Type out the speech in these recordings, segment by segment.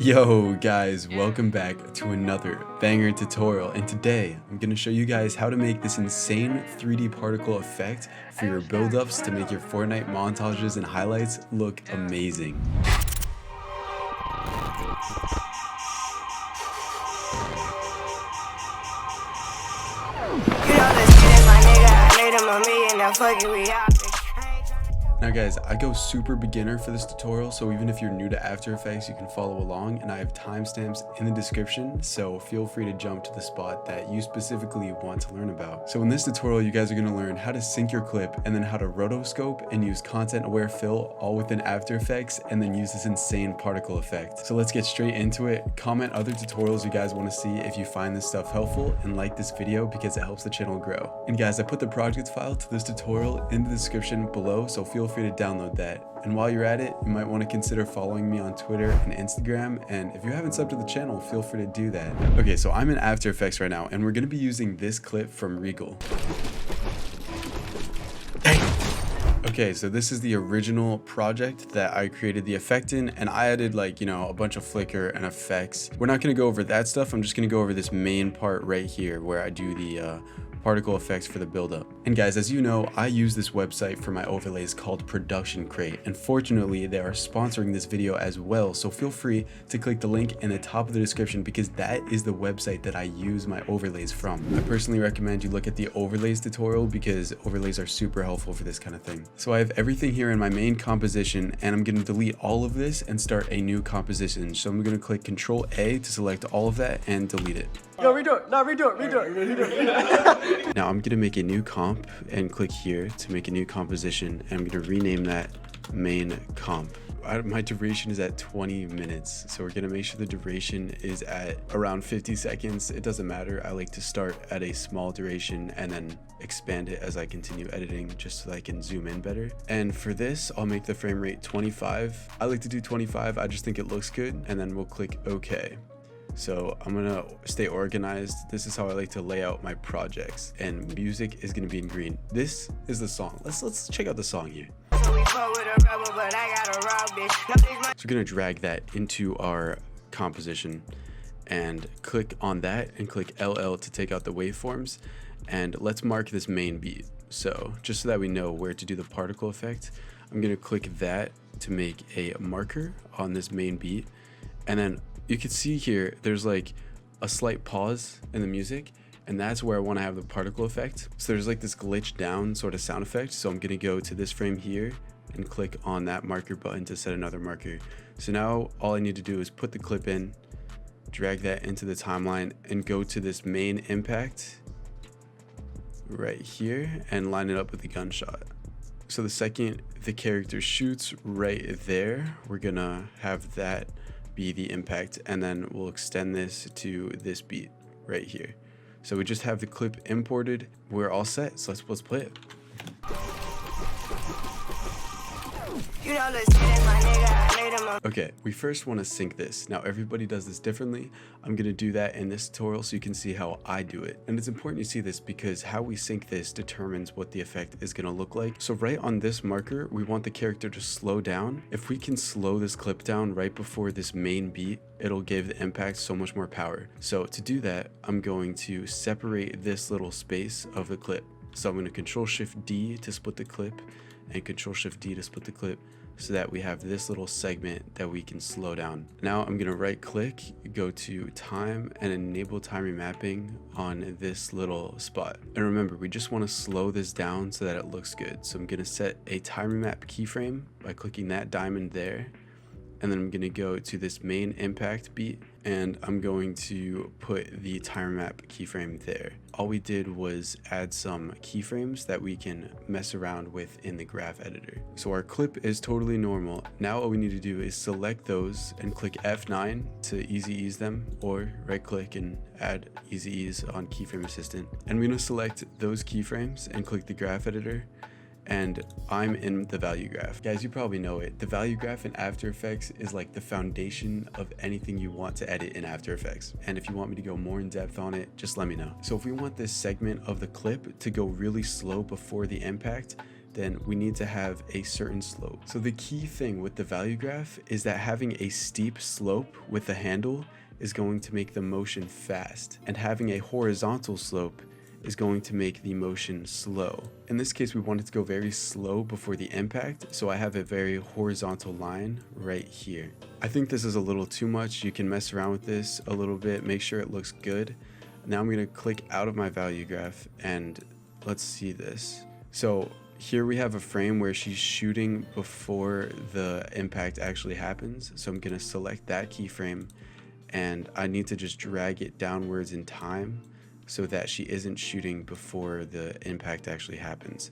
Yo guys, welcome back to another banger tutorial, and today I'm going to show you guys how to make this insane 3D particle effect for your build-ups to make your Fortnite montages and highlights look amazing. Now guys, I go super beginner for this tutorial, so even if you're new to After Effects, you can follow along, and I have timestamps in the description, so feel free to jump to the spot that you specifically want to learn about. So in this tutorial, you guys are going to learn how to sync your clip, and then how to rotoscope and use content-aware fill all within After Effects, and then use this insane particle effect. So let's get straight into it. Comment other tutorials you guys want to see if you find this stuff helpful, and like this video because it helps the channel grow. And guys, I put the project file to this tutorial in the description below, so feel free to download that. And while you're at it, you might want to consider following me on Twitter and Instagram, and if you haven't subbed to the channel, feel free to do that. Okay, so I'm in After Effects right now, and we're going to be using this clip from Regal. Okay, so this is the original project that I created the effect in, and I added a bunch of flicker and effects. We're not going to go over that stuff. I'm just going to go over this main part right here where I do the particle effects for the buildup. And guys, as you know, I use this website for my overlays called Production Crate, and fortunately they are sponsoring this video as well, so feel free to click the link in the top of the description because that is the website that I use my overlays from. I personally recommend you look at the overlays tutorial because overlays are super helpful for this kind of thing. So I have everything here in my main composition, and I'm going to delete all of this and start a new composition. So I'm going to click Control A to select all of that and delete it. Yo, redo it. No, redo it. Now I'm going to make a new comp and click here to make a new composition, and I'm going to rename that main comp. My duration is at 20 minutes, so we're going to make sure the duration is at around 50 seconds. It doesn't matter. I like to start at a small duration and then expand it as I continue editing just so that I can zoom in better. And for this, I'll make the frame rate 25. I like to do 25. I just think it looks good, and then we'll click OK. So I'm gonna stay organized. This is how I like to lay out my projects, and music is gonna be in green. This is the song. Let's check out the song here. So we're gonna drag that into our composition and click on that and click LL to take out the waveforms, and let's mark this main beat. So just so that we know where to do the particle effect, I'm gonna click that to make a marker on this main beat, and then you can see here there's like a slight pause in the music, and that's where I want to have the particle effect. So there's like this glitch down sort of sound effect, so I'm going to go to this frame here and click on that marker button to set another marker. So now all I need to do is put the clip in, drag that into the timeline, and go to this main impact right here and line it up with the gunshot. So the second the character shoots right there, we're gonna have that be the impact, and then we'll extend this to this beat right here. So we just have the clip imported. We're all set, so let's play it. Okay, we first want to sync this. Now everybody does this differently. I'm going to do that in this tutorial so you can see how I do it. And it's important you see this because how we sync this determines what the effect is going to look like. So right on this marker, we want the character to slow down. If we can slow this clip down right before this main beat, it'll give the impact so much more power. So to do that, I'm going to separate this little space of the clip. So I'm going to Control-Shift-D to split the clip, and Control-Shift-D to split the clip, so that we have this little segment that we can slow down. Now I'm going to right click, go to time, and enable time remapping on this little spot. And remember, we just want to slow this down so that it looks good. So I'm going to set a time remap keyframe by clicking that diamond there. And then I'm going to go to this main impact beat, and I'm going to put the time remap keyframe there. All we did was add some keyframes that we can mess around with in the graph editor. So our clip is totally normal. Now all we need to do is select those and click F9 to easy ease them, or right click and add easy ease on keyframe assistant. And we're going to select those keyframes and click the graph editor, and I'm in the value graph. Guys, you probably know it. The value graph in After Effects is like the foundation of anything you want to edit in After Effects. And if you want me to go more in depth on it, just let me know. So if we want this segment of the clip to go really slow before the impact, then we need to have a certain slope. So the key thing with the value graph is that having a steep slope with the handle is going to make the motion fast, and having a horizontal slope is going to make the motion slow. In this case, we want it to go very slow before the impact, so I have a very horizontal line right here. I think this is a little too much. You can mess around with this a little bit, make sure it looks good. Now I'm gonna click out of my value graph and let's see this. So here we have a frame where she's shooting before the impact actually happens. So I'm gonna select that keyframe and I need to just drag it downwards in time so that she isn't shooting before the impact actually happens.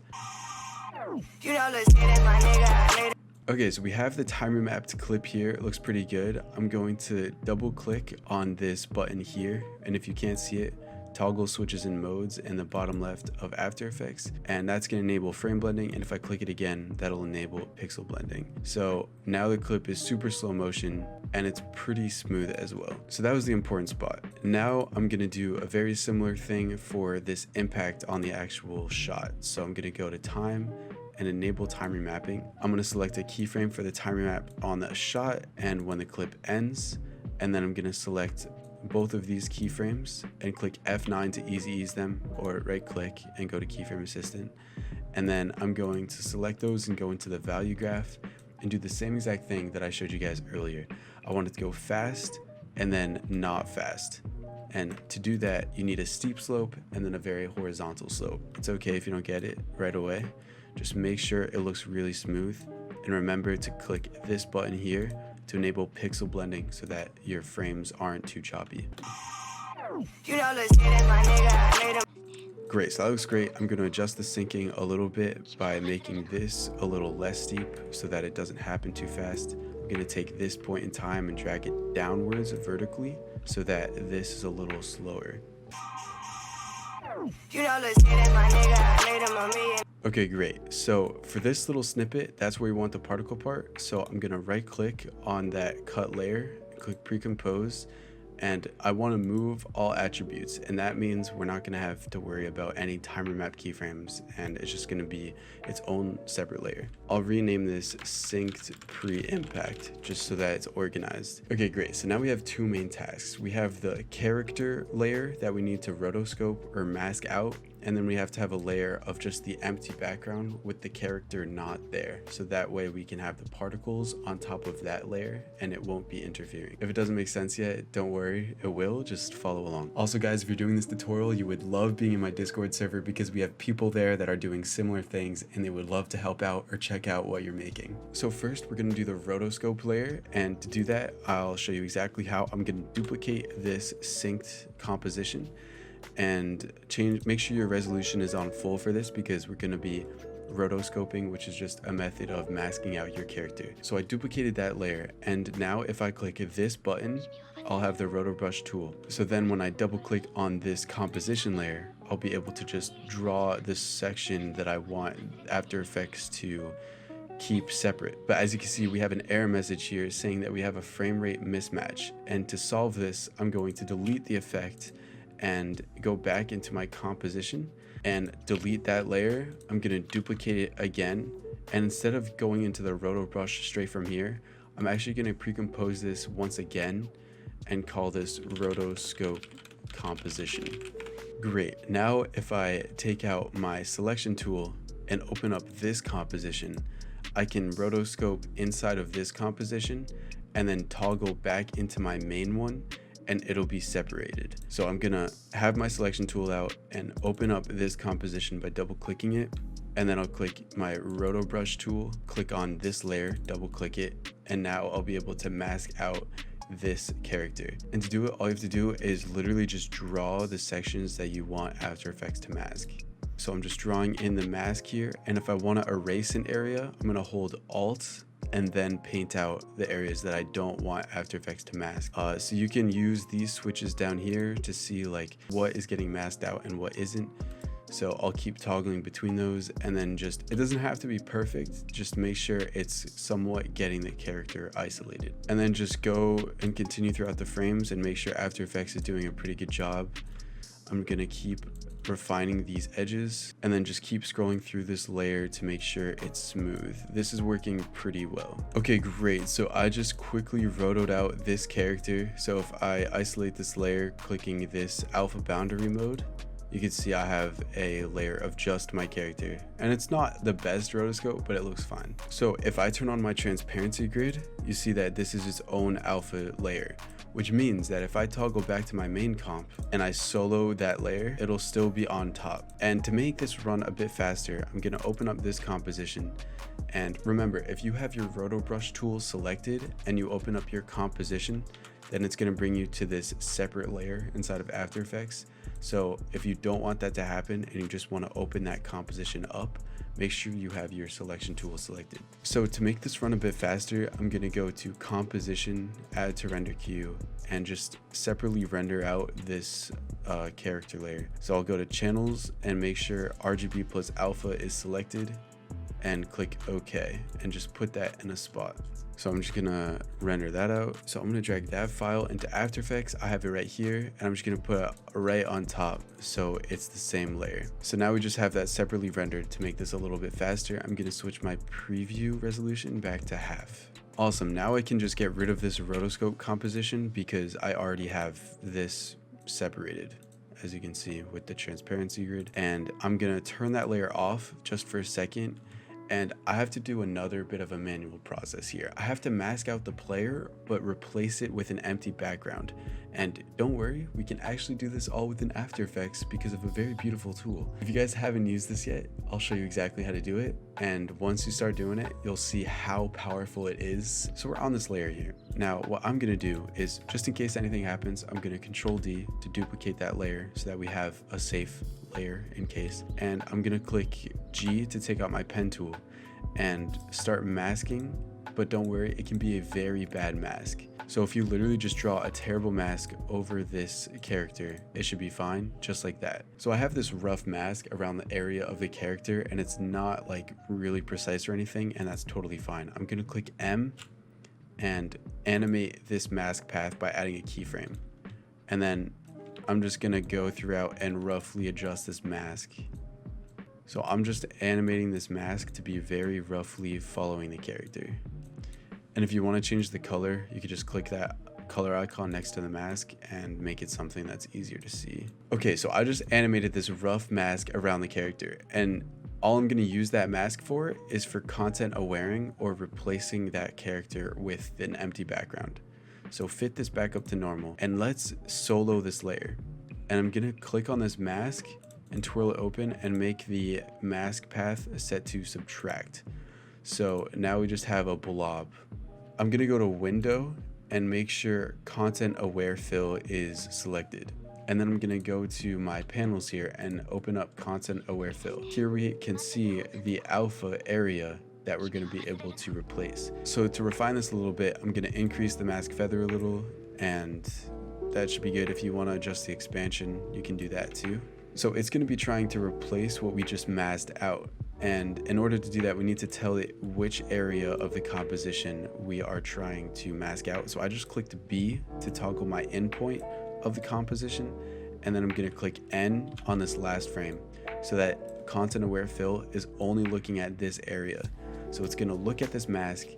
Okay, so we have the timer mapped clip here. It looks pretty good. I'm going to double click on this button here, and if you can't see it, toggle switches and modes in the bottom left of After Effects, and that's going to enable frame blending, and if I click it again, that'll enable pixel blending. So now the clip is super slow motion and it's pretty smooth as well. So that was the important spot. Now I'm going to do a very similar thing for this impact on the actual shot. So I'm going to go to time and enable time remapping. I'm going to select a keyframe for the time remap on the shot and when the clip ends, and then I'm going to select both of these keyframes and click F9 to easy ease them, or right click and go to keyframe assistant. And then I'm going to select those and go into the value graph and do the same exact thing that I showed you guys earlier. I want it to go fast and then not fast. And to do that, you need a steep slope and then a very horizontal slope. It's okay if you don't get it right away. Just make sure it looks really smooth. And remember to click this button here to enable pixel blending so that your frames aren't too choppy. Great, so that looks great. I'm going to adjust the syncing a little bit by making this a little less steep so that it doesn't happen too fast. I'm going to take this point in time and drag it downwards vertically so that this is a little slower. Okay, great. So for this little snippet, that's where we want the particle part. So I'm gonna right click on that cut layer, click pre-compose, and I want to move all attributes, and that means we're not going to have to worry about any timer map keyframes, and it's just going to be its own separate layer. I'll rename this synced pre-impact just so that it's organized. Okay, great. So now we have two main tasks. We have the character layer that we need to rotoscope or mask out, and then we have to have a layer of just the empty background with the character not there. So that way we can have the particles on top of that layer and it won't be interfering. If it doesn't make sense yet, don't worry, it will, just follow along. Also guys, if you're doing this tutorial, you would love being in my Discord server because we have people there that are doing similar things and they would love to help out or check out what you're making. So first we're gonna do the rotoscope layer, and to do that, I'll show you exactly how. I'm gonna duplicate this synced composition and make sure your resolution is on full for this because we're going to be rotoscoping, which is just a method of masking out your character. So I duplicated that layer, and now if I click this button, I'll have the roto brush tool. So then when I double click on this composition layer, I'll be able to just draw this section that I want After Effects to keep separate. But as you can see, we have an error message here saying that we have a frame rate mismatch, and to solve this, I'm going to delete the effect and go back into my composition and delete that layer. I'm going to duplicate it again, and instead of going into the roto brush straight from here, I'm actually going to pre-compose this once again and call this rotoscope composition. Great. Now if I take out my selection tool and open up this composition, I can rotoscope inside of this composition and then toggle back into my main one, and it'll be separated. So I'm gonna have my selection tool out and open up this composition by double clicking it, and then I'll click my roto brush tool, click on this layer, double click it, and now I'll be able to mask out this character. And to do it, all you have to do is literally just draw the sections that you want After Effects to mask. So I'm just drawing in the mask here, and if I want to erase an area, I'm gonna hold Alt and then paint out the areas that I don't want After Effects to mask. So you can use these switches down here to see like what is getting masked out and what isn't. So I'll keep toggling between those, and then it doesn't have to be perfect, just make sure it's somewhat getting the character isolated. And then just go and continue throughout the frames and make sure After Effects is doing a pretty good job. I'm gonna keep refining these edges and then just keep scrolling through this layer to make sure it's smooth. This is working pretty well. Okay, great. So I just quickly rotoed out this character. So if I isolate this layer, clicking this alpha boundary mode, you can see I have a layer of just my character, and it's not the best rotoscope, but it looks fine. So if I turn on my transparency grid, you see that this is its own alpha layer, which means that if I toggle back to my main comp and I solo that layer, it'll still be on top. And to make this run a bit faster, I'm gonna open up this composition. And remember, if you have your roto brush tool selected and you open up your composition, then it's gonna bring you to this separate layer inside of After Effects. So if you don't want that to happen and you just want to open that composition up, make sure you have your selection tool selected. So to make this run a bit faster, I'm going to go to composition, add to render queue, and just separately render out this character layer. So I'll go to channels and make sure RGB plus alpha is selected and click OK and just put that in a spot. So I'm just gonna render that out. So I'm gonna drag that file into After Effects. I have it right here, and I'm just gonna put it right on top so it's the same layer. So now we just have that separately rendered. To make this a little bit faster, I'm gonna switch my preview resolution back to half. Awesome, now I can just get rid of this rotoscope composition because I already have this separated, as you can see with the transparency grid. And I'm gonna turn that layer off just for a second. And I have to do another bit of a manual process here. I have to mask out the player, but replace it with an empty background. And don't worry, we can actually do this all within After Effects because of a very beautiful tool. If you guys haven't used this yet, I'll show you exactly how to do it. And once you start doing it, you'll see how powerful it is. So we're on this layer here. Now, what I'm gonna do is, just in case anything happens, I'm gonna Control D to duplicate that layer so that we have a safe layer in case. And I'm gonna click G to take out my pen tool and start masking, but don't worry, it can be a very bad mask. So if you literally just draw a terrible mask over this character, it should be fine, just like that. So I have this rough mask around the area of the character, and it's not like really precise or anything, and that's totally fine. I'm gonna click M and animate this mask path by adding a keyframe. And then I'm just gonna go throughout and roughly adjust this mask. So I'm just animating this mask to be very roughly following the character. And if you want to change the color, you could just click that color icon next to the mask and make it something that's easier to see. Okay, so I just animated this rough mask around the character, and all I'm going to use that mask for is for content awareing or replacing that character with an empty background. So fit this back up to normal, and let's solo this layer. And I'm going to click on this mask and twirl it open and make the mask path set to subtract. So now we just have a blob. I'm gonna go to window and make sure content aware fill is selected. And then I'm gonna go to my panels here and open up content aware fill. Here we can see the alpha area that we're gonna be able to replace. So to refine this a little bit, I'm gonna increase the mask feather a little, and that should be good. If you wanna adjust the expansion, you can do that too. So it's going to be trying to replace what we just masked out. And in order to do that, we need to tell it which area of the composition we are trying to mask out. So I just clicked B to toggle my endpoint of the composition. And then I'm going to click N on this last frame so that content aware fill is only looking at this area. So it's going to look at this mask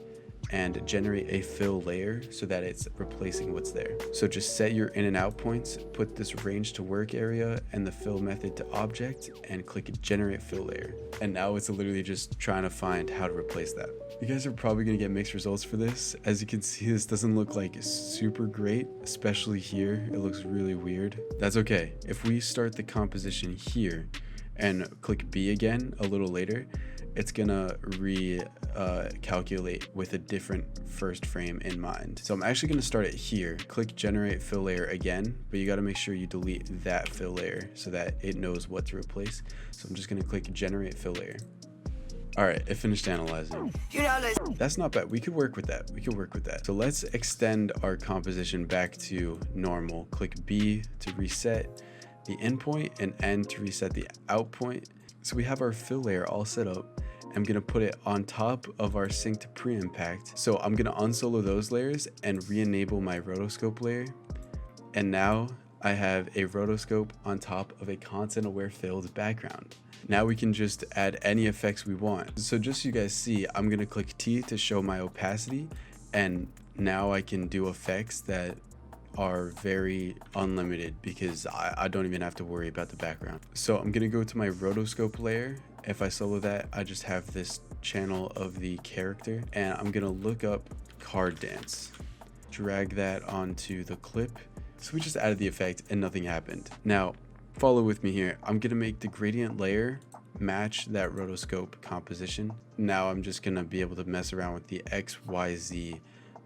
and generate a fill layer so that it's replacing what's there. So just set your in and out points, put this range to work area and the fill method to object, and click generate fill layer. And now it's literally just trying to find how to replace that. You guys are probably gonna get mixed results for this. As you can see, this doesn't look like super great, especially here. It looks really weird. That's okay. If we start the composition here and click B again a little later, it's gonna calculate with a different first frame in mind. So I'm actually gonna start it here. Click generate fill layer again, but you gotta make sure you delete that fill layer so that it knows what to replace. So I'm just gonna click generate fill layer. All right, it finished analyzing. That's not bad. We could work with that. So let's extend our composition back to normal. Click B to reset the endpoint and N to reset the out point. So we have our fill layer all set up. I'm gonna put it on top of our synced pre-impact. So I'm gonna unsolo those layers and re-enable my rotoscope layer. And now I have a rotoscope on top of a content aware filled background. Now we can just add any effects we want. So just so you guys see, I'm gonna click T to show my opacity, and now I can do effects that are very unlimited because I don't even have to worry about the background. So I'm gonna go to my rotoscope layer. If I solo that, I just have this channel of the character, and I'm gonna look up card dance, drag that onto the clip. So we just added the effect and nothing happened. Now follow with me here. I'm gonna make the gradient layer match that rotoscope composition. Now I'm just gonna be able to mess around with the X, Y, Z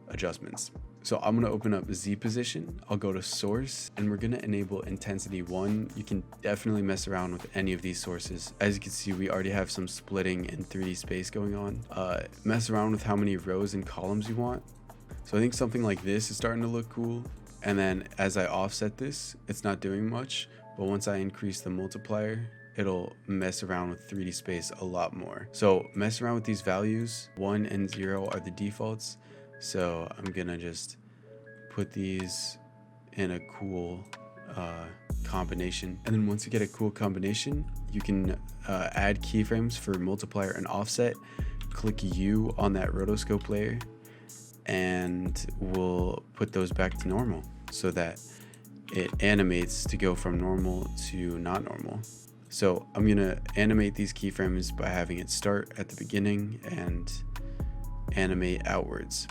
adjustments. So I'm gonna open up Z position, I'll go to source, and we're gonna enable intensity 1. You can definitely mess around with any of these sources. As you can see, we already have some splitting in 3D space going on. Mess around with how many rows and columns you want. So I think something like this is starting to look cool. And then as I offset this, it's not doing much, but once I increase the multiplier, it'll mess around with 3D space a lot more. So mess around with these values. 1 and 0 are the defaults. So I'm gonna just put these in a cool combination. And then once you get a cool combination, you can add keyframes for multiplier and offset. Click U on that rotoscope layer, and we'll put those back to normal so that it animates to go from normal to not normal. So I'm gonna animate these keyframes by having it start at the beginning and animate outwards.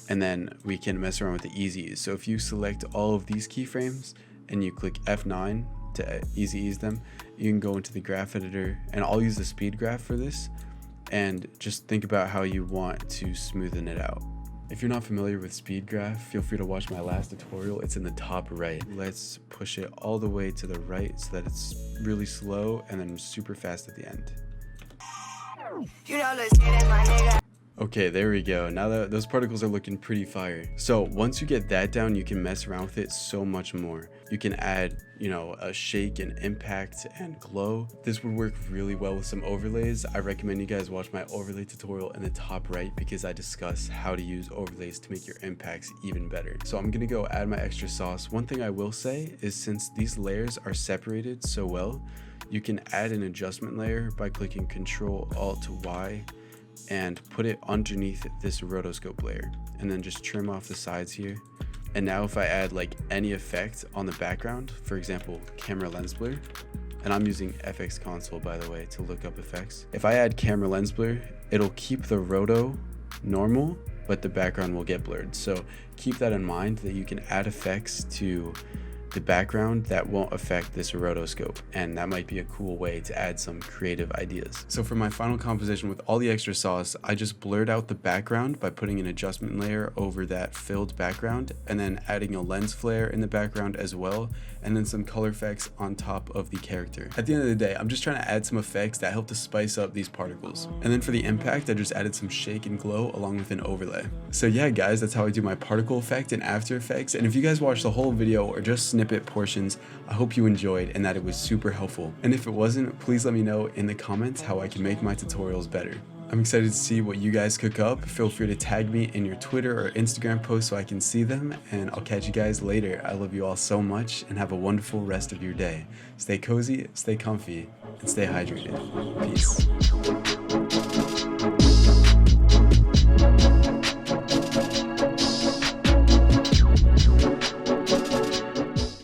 And then we can mess around with the easy ease. So if you select all of these keyframes and you click F9 to easy ease them, you can go into the graph editor, and I'll use the speed graph for this, and just think about how you want to smoothen it out. If you're not familiar with speed graph, feel free to watch my last tutorial. It's in the top right. Let's push it all the way to the right so that it's really slow and then super fast at the end. Okay, there we go. Now that those particles are looking pretty fire. So once you get that down, you can mess around with it so much more. You can add, a shake and impact and glow. This would work really well with some overlays. I recommend you guys watch my overlay tutorial in the top right because I discuss how to use overlays to make your impacts even better. So I'm gonna go add my extra sauce. One thing I will say is, since these layers are separated so well, you can add an adjustment layer by clicking Ctrl-Alt-Y and put it underneath this rotoscope layer, and then just trim off the sides here. And now if I add like any effect on the background, for example, camera lens blur, and I'm using FX console by the way to look up effects. If I add camera lens blur, it'll keep the roto normal, but the background will get blurred. So keep that in mind, that you can add effects to the background that won't affect this rotoscope, and that might be a cool way to add some creative ideas. So for my final composition with all the extra sauce, I just blurred out the background by putting an adjustment layer over that filled background, and then adding a lens flare in the background as well, and then some color effects on top of the character. At the end of the day, I'm just trying to add some effects that help to spice up these particles. And then for the impact, I just added some shake and glow along with an overlay. So yeah guys, that's how I do my particle effect in After Effects. And if you guys watched the whole video or just snippet portions, I hope you enjoyed and that it was super helpful. And if it wasn't, please let me know in the comments how I can make my tutorials better. I'm excited to see what you guys cook up. Feel free to tag me in your Twitter or Instagram posts so I can see them, and I'll catch you guys later. I love you all so much, and have a wonderful rest of your day. Stay cozy, stay comfy, and stay hydrated. Peace.